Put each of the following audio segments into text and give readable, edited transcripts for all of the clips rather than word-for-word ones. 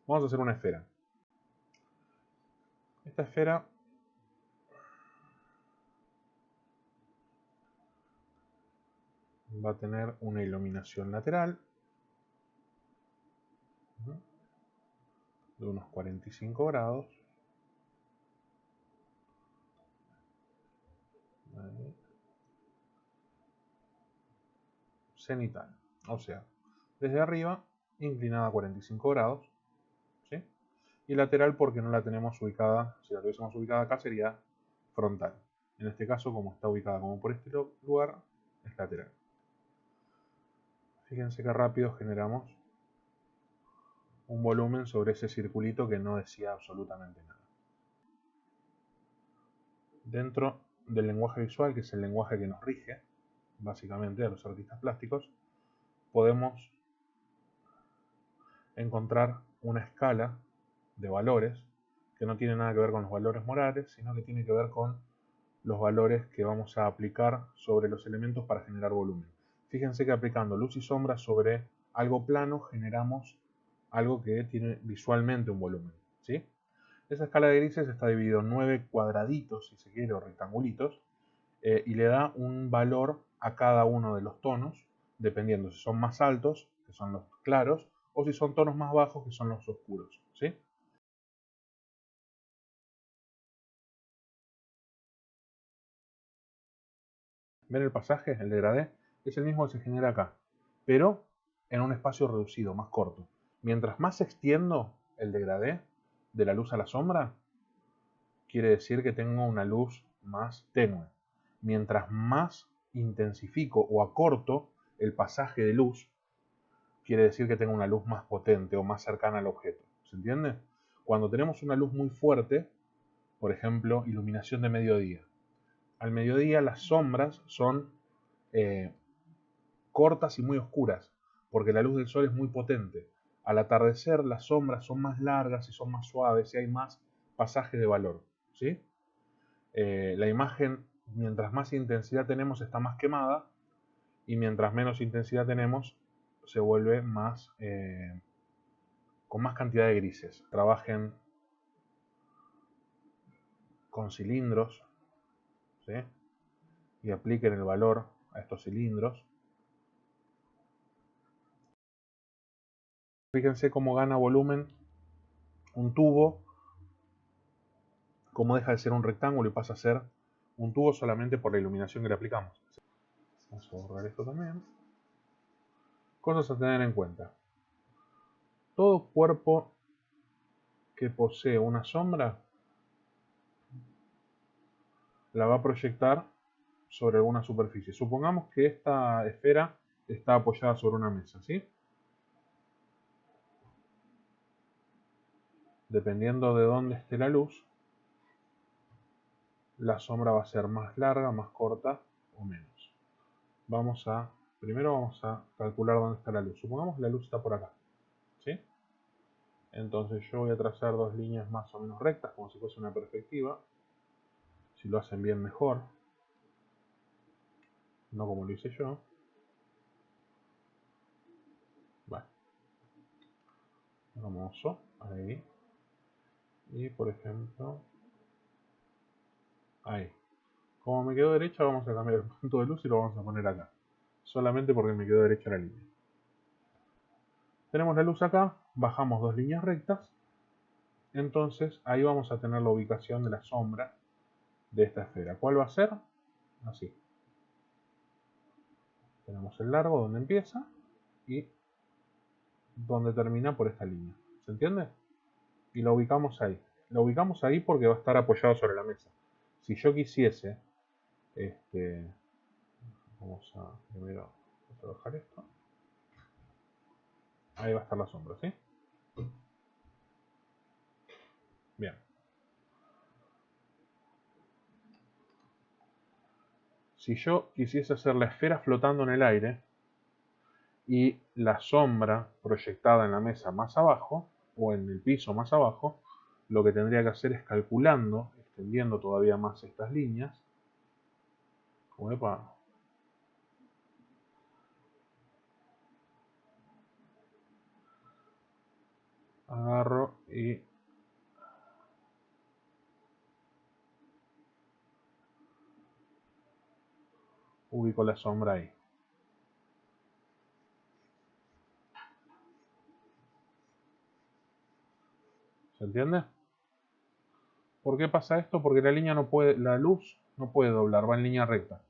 Vamos a hacer una esfera. Esta esfera va a tener una iluminación lateral de unos 45 grados. Ahí. Cenital, o sea, desde arriba inclinada a 45 grados, ¿sí? Y lateral porque no la tenemos ubicada, si la tuviésemos ubicada acá sería frontal. En este caso, como está ubicada como por este lugar, es lateral. Fíjense que rápido generamos un volumen sobre ese circulito que no decía absolutamente nada. Dentro del lenguaje visual, que es el lenguaje que nos rige, básicamente a los artistas plásticos, podemos encontrar una escala de valores que no tiene nada que ver con los valores morales, sino que tiene que ver con los valores que vamos a aplicar sobre los elementos para generar volumen. Fíjense que aplicando luz y sombra sobre algo plano generamos algo que tiene visualmente un volumen, ¿sí? Esa escala de grises está dividida en 9 cuadraditos, si se quiere, o rectangulitos, y le da un valor a cada uno de los tonos, dependiendo si son más altos, que son los claros, o si son tonos más bajos, que son los oscuros, ¿sí? ¿Ven el pasaje, el degradé? Es el mismo que se genera acá, pero en un espacio reducido, más corto. Mientras más extiendo el degradé de la luz a la sombra, quiere decir que tengo una luz más tenue. Mientras más intensifico o acorto el pasaje de luz, quiere decir que tengo una luz más potente o más cercana al objeto. ¿Se entiende? Cuando tenemos una luz muy fuerte, por ejemplo, iluminación de mediodía. Al mediodía las sombras son cortas y muy oscuras, porque la luz del sol es muy potente. Al atardecer las sombras son más largas y son más suaves y hay más pasaje de valor, ¿sí? La imagen, mientras más intensidad tenemos, está más quemada, y mientras menos intensidad tenemos, se vuelve más con más cantidad de grises. Trabajen con cilindros, ¿sí? Y apliquen el valor a estos cilindros. Fíjense cómo gana volumen un tubo, cómo deja de ser un rectángulo y pasa a ser un tubo solamente por la iluminación que le aplicamos. Vamos a borrar esto también. Cosas a tener en cuenta. Todo cuerpo que posee una sombra la va a proyectar sobre alguna superficie. Supongamos que esta esfera está apoyada sobre una mesa, ¿sí? Dependiendo de dónde esté la luz, la sombra va a ser más larga, más corta o menos. Primero vamos a calcular dónde está la luz. Supongamos que la luz está por acá, ¿sí? Entonces yo voy a trazar dos líneas más o menos rectas, como si fuese una perspectiva. Si lo hacen bien, mejor. No como lo hice yo. Vale. Hermoso. Ahí. Y por ejemplo, ahí. Como me quedó derecha, vamos a cambiar el punto de luz y lo vamos a poner acá. Solamente porque me quedó derecha la línea. Tenemos la luz acá, bajamos dos líneas rectas. Entonces ahí vamos a tener la ubicación de la sombra de esta esfera. ¿Cuál va a ser? Así. Tenemos el largo donde empieza y donde termina por esta línea. ¿Se entiende? Y la ubicamos ahí. La ubicamos ahí porque va a estar apoyado sobre la mesa. Si yo quisiese, vamos a primero trabajar esto. Ahí va a estar la sombra, ¿sí? Bien. Si yo quisiese hacer la esfera flotando en el aire y la sombra proyectada en la mesa más abajo, o en el piso más abajo, lo que tendría que hacer es calculando, extendiendo todavía más estas líneas. Epa. agarro y ubico la sombra ahí. ¿Se entiende? ¿Por qué pasa esto? Porque la luz no puede doblar, va en línea recta.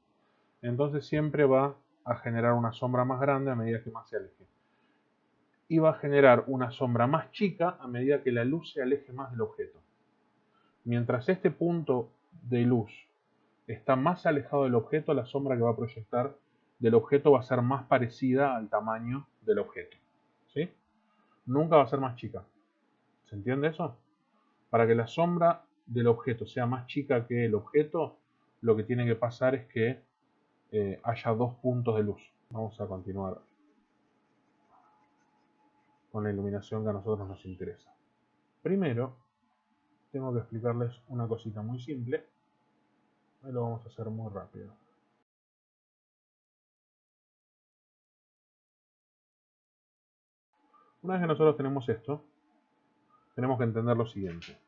Entonces siempre va a generar una sombra más grande a medida que más se aleje. Y va a generar una sombra más chica a medida que la luz se aleje más del objeto. Mientras este punto de luz está más alejado del objeto, la sombra que va a proyectar del objeto va a ser más parecida al tamaño del objeto. ¿Sí? Nunca va a ser más chica. ¿Se entiende eso? Para que la sombra del objeto sea más chica que el objeto, lo que tiene que pasar es que haya dos puntos de luz. Vamos a continuar con la iluminación que a nosotros nos interesa. Primero, tengo que explicarles una cosita muy simple. Y lo vamos a hacer muy rápido. Una vez que nosotros tenemos esto, tenemos que entender lo siguiente.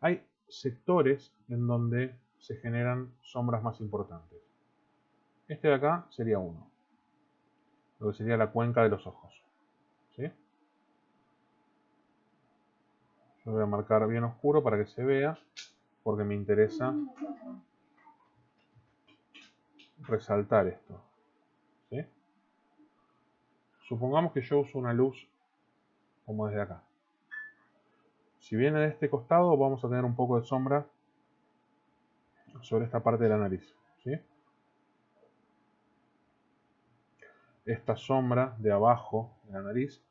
Hay sectores en donde se generan sombras más importantes. Este de acá sería uno, lo que sería la cuenca de los ojos. ¿Sí? Yo voy a marcar bien oscuro para que se vea, porque me interesa resaltar esto. ¿Sí? Supongamos que yo uso una luz como desde acá. Si viene de este costado, vamos a tener un poco de sombra sobre esta parte de la nariz. ¿Sí? Esta sombra de abajo de la nariz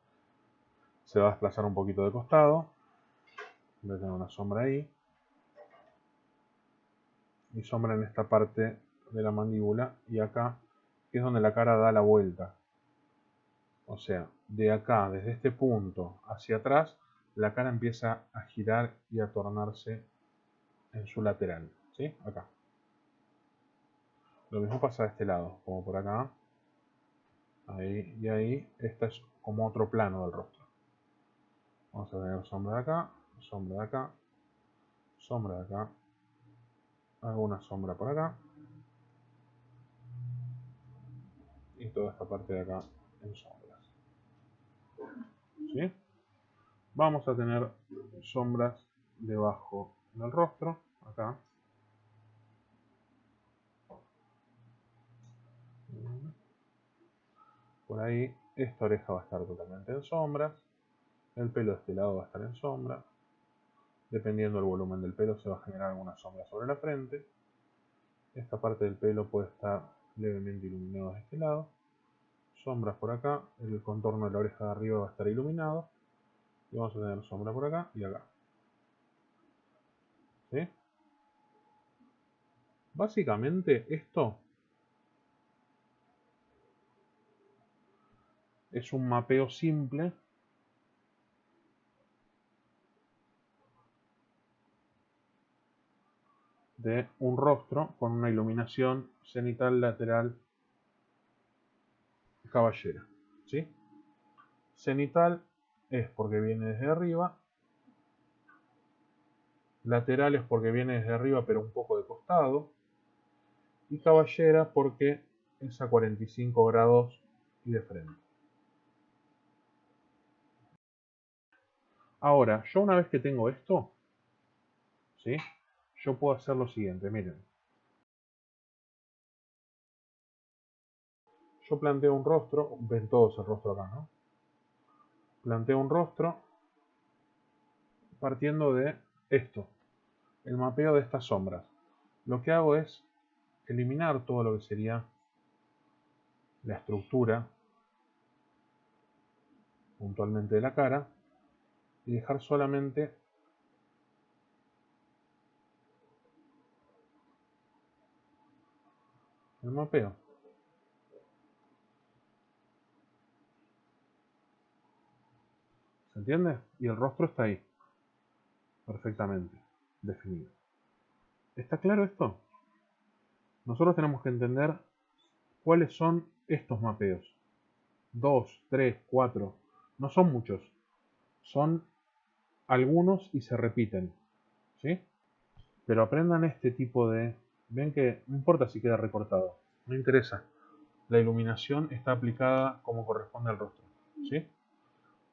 se va a desplazar un poquito de costado. Voy a tener una sombra ahí. Y sombra en esta parte de la mandíbula y acá, que es donde la cara da la vuelta. O sea, de acá, desde este punto hacia atrás, la cara empieza a girar y a tornarse en su lateral. ¿Sí? Acá. Lo mismo pasa de este lado, como por acá. Ahí y ahí. Esta es como otro plano del rostro. Vamos a tener sombra de acá, sombra de acá, sombra de acá. Hago una sombra por acá. Y toda esta parte de acá en sombras. ¿Sí? Vamos a tener sombras debajo del rostro, acá. Por ahí, esta oreja va a estar totalmente en sombras. El pelo de este lado va a estar en sombra. Dependiendo del volumen del pelo, se va a generar alguna sombra sobre la frente. Esta parte del pelo puede estar levemente iluminado de este lado. Sombras por acá. El contorno de la oreja de arriba va a estar iluminado. Y vamos a tener sombra por acá y acá. ¿Sí? Básicamente esto es un mapeo simple de un rostro con una iluminación cenital lateral caballera. ¿Sí? Cenital es porque viene desde arriba, lateral es porque viene desde arriba pero un poco de costado, y caballera porque es a 45 grados y de frente. Ahora, yo una vez que tengo esto, ¿sí? Yo puedo hacer lo siguiente, miren. Yo planteo un rostro, ven todos el rostro acá, ¿no? Planteo un rostro partiendo de esto, el mapeo de estas sombras. Lo que hago es eliminar todo lo que sería la estructura puntualmente de la cara y dejar solamente el mapeo. ¿Se entiende? Y el rostro está ahí, perfectamente definido. ¿Está claro esto? Nosotros tenemos que entender cuáles son estos mapeos. 2, 3, 4. No son muchos. Son algunos y se repiten, ¿sí? Pero aprendan este tipo de... Ven que no importa si queda recortado, no interesa. La iluminación está aplicada como corresponde al rostro, ¿sí?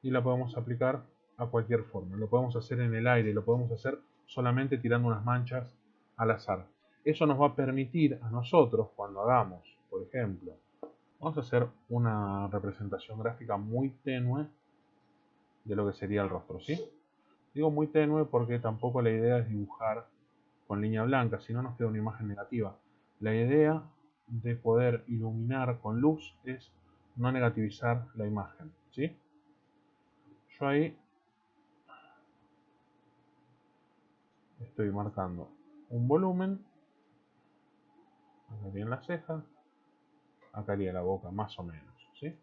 Y la podemos aplicar a cualquier forma. Lo podemos hacer en el aire, lo podemos hacer solamente tirando unas manchas al azar. Eso nos va a permitir a nosotros, cuando hagamos, por ejemplo, vamos a hacer una representación gráfica muy tenue de lo que sería el rostro, ¿sí? Digo muy tenue porque tampoco la idea es dibujar con línea blanca, si no nos queda una imagen negativa. La idea de poder iluminar con luz es no negativizar la imagen, ¿sí? Yo ahí estoy marcando un volumen, acá haría la ceja, acá haría la boca más o menos, ¿sí?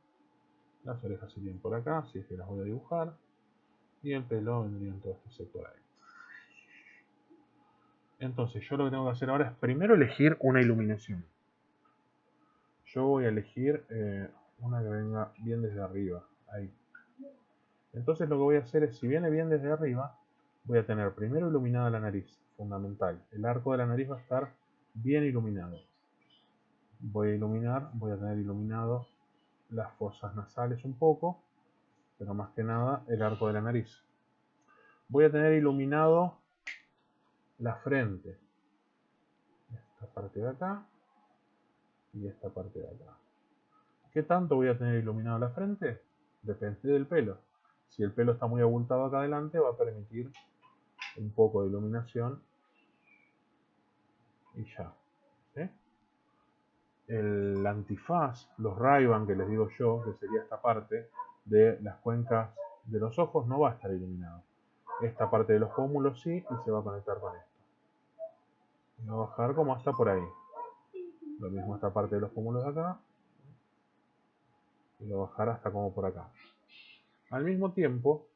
Las orejas irían por acá, si es que las voy a dibujar, y el pelo vendría en todo este sector ahí. Entonces yo lo que tengo que hacer ahora es primero elegir una iluminación. Yo voy a elegir una que venga bien desde arriba, ahí. Entonces lo que voy a hacer es, si viene bien desde arriba, voy a tener primero iluminada la nariz, fundamental. El arco de la nariz va a estar bien iluminado. Voy a tener iluminado las fosas nasales un poco, pero más que nada el arco de la nariz. Voy a tener iluminado la frente, esta parte de acá y esta parte de acá. ¿Qué tanto voy a tener iluminado la frente? Depende del pelo. Si el pelo está muy abultado acá adelante, va a permitir un poco de iluminación y ya. ¿Sí? El antifaz, los Ray-Ban que les digo yo, que sería esta parte de las cuencas de los ojos, no va a estar iluminado. Esta parte de los pómulos sí, y se va a conectar con esto. Y va a bajar como hasta por ahí. Lo mismo esta parte de los pómulos de acá. Y lo va a bajar hasta como por acá. Al mismo tiempo,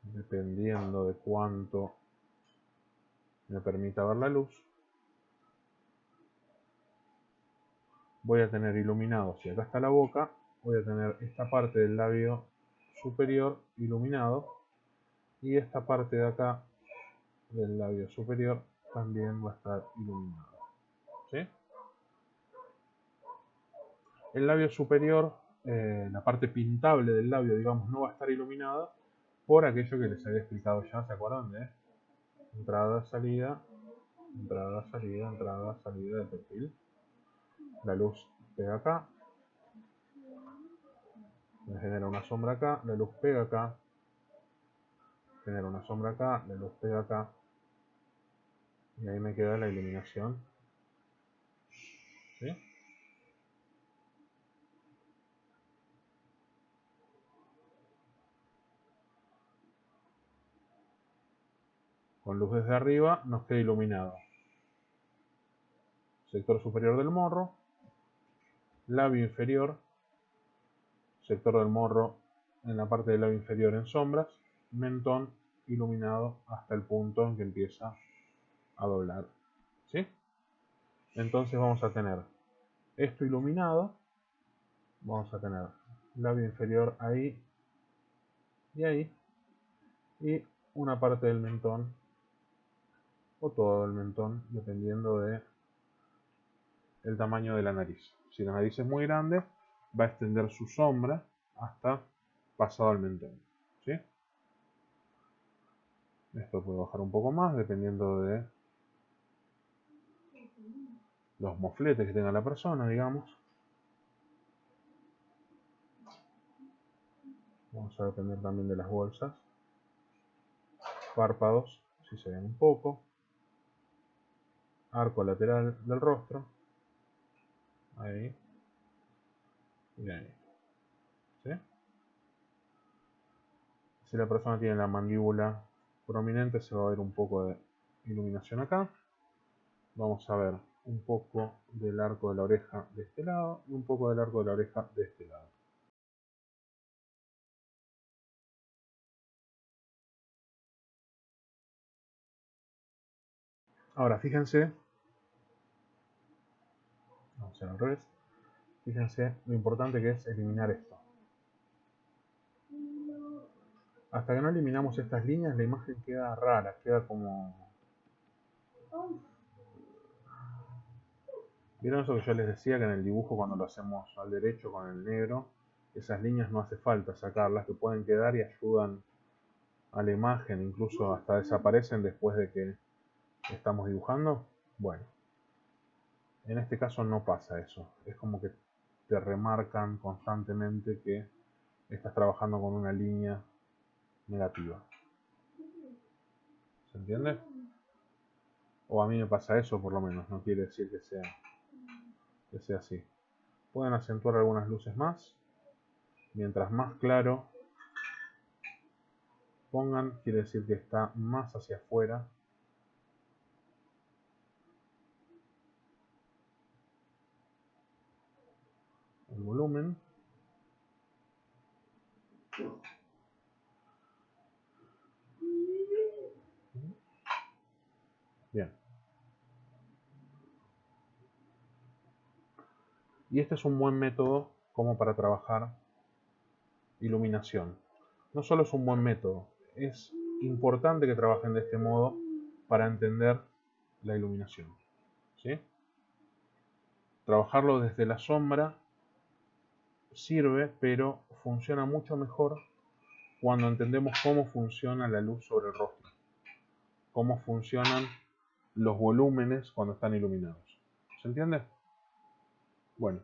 dependiendo de cuánto me permita ver la luz, voy a tener iluminado, si acá está la boca, voy a tener esta parte del labio superior iluminado y esta parte de acá del labio superior también va a estar iluminado, ¿sí? El labio superior, la parte pintable del labio, digamos, no va a estar iluminada por aquello que les había explicado ya, ¿se acuerdan? De entrada, salida, entrada, salida, entrada, salida del perfil. La luz pega acá, me genera una sombra acá, la luz pega acá, genera una sombra acá, la luz pega acá, y ahí me queda la iluminación, ¿sí? Con luz desde arriba nos queda iluminado sector superior del morro, labio inferior, sector del morro en la parte del labio inferior en sombras, mentón iluminado hasta el punto en que empieza a doblar, ¿sí? Entonces vamos a tener esto iluminado, vamos a tener labio inferior ahí y ahí, y una parte del mentón o todo el mentón, dependiendo de el tamaño de la nariz. Si la nariz es muy grande, va a extender su sombra hasta pasado el mentón, ¿sí? Esto puede bajar un poco más dependiendo de los mofletes que tenga la persona, digamos. Vamos a depender también de las bolsas. Párpados, si se ven un poco. Arco lateral del rostro. Ahí. Y ahí. ¿Sí? Si la persona tiene la mandíbula prominente, se va a ver un poco de iluminación acá. Vamos a ver un poco del arco de la oreja de este lado y un poco del arco de la oreja de este lado. Ahora fíjense, vamos a hacer al revés, fíjense lo importante que es eliminar esto. Hasta que no eliminamos estas líneas, la imagen queda rara, queda como... ¿Vieron eso que yo les decía, que en el dibujo cuando lo hacemos al derecho con el negro, esas líneas no hace falta sacarlas, que pueden quedar y ayudan a la imagen, incluso hasta desaparecen después de que estamos dibujando? Bueno, en este caso no pasa eso, es como que te remarcan constantemente que estás trabajando con una línea negativa. ¿Se entiende? O a mí me pasa eso por lo menos, no quiere decir que sea así. Pueden acentuar algunas luces más. Mientras más claro pongan, quiere decir que está más hacia afuera. El volumen. Bien. Y este es un buen método como para trabajar iluminación. No solo es un buen método, es importante que trabajen de este modo para entender la iluminación. ¿Sí? Trabajarlo desde la sombra sirve, pero funciona mucho mejor cuando entendemos cómo funciona la luz sobre el rostro, cómo funcionan los volúmenes cuando están iluminados. ¿Se entiende? Bueno,